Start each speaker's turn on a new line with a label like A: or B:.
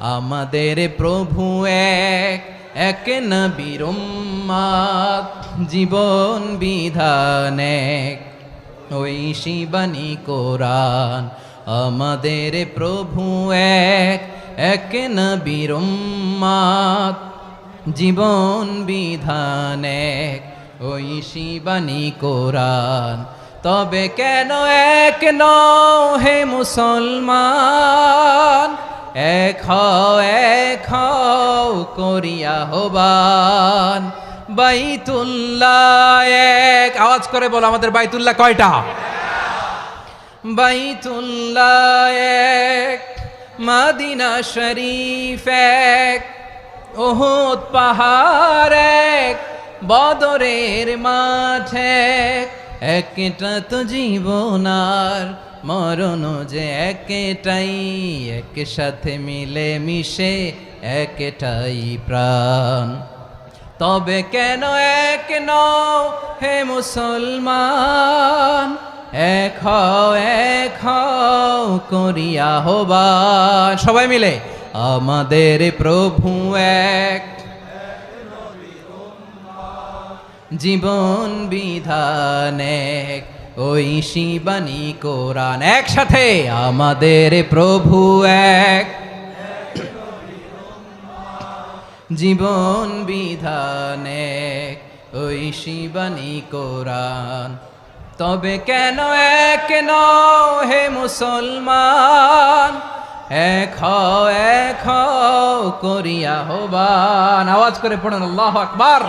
A: আমাদের প্রভু এক, এক নবীর উম্মত, জীবন বিধান এক, ঐশী বাণী কোরআন। আমাদের প্রভু এক, এক নবীর উম্মত, জীবন বিধান এক, ঐশী বাণী কোরআন। তবে কেন এক নও হে মুসলমান, এক হও করিয়া আহ্বান। বাইতুল্লাহ এক, আওয়াজ করে বলো আমাদের বাইতুল্লাহ কয়টা? বাইতুল্লাহ এক, মদিনা শরীফ এক, উহুদ পাহাড় এক, বদরের মাঠ এক। একটা তো জীবন আর মরণ যে একটাই, একসাথে মিলে মিশে একটাই প্রাণ। তবে কেন এক নও হে মুসলমান, এক হও করিয়া আহ্বান। সবাই মিলে আমাদের প্রভু এক, জীবন বিধান এক, ঐশী বাণী কোরআন। একসাথে আমাদের প্রভু এক, জীবন বিধান এক, ঐশী বাণী কোরআন। তবে কেন এক নও হে মুসলমান, এক হও করিয়া আহ্বান। আওয়াজ করে পড়ুন আল্লাহু আকবার।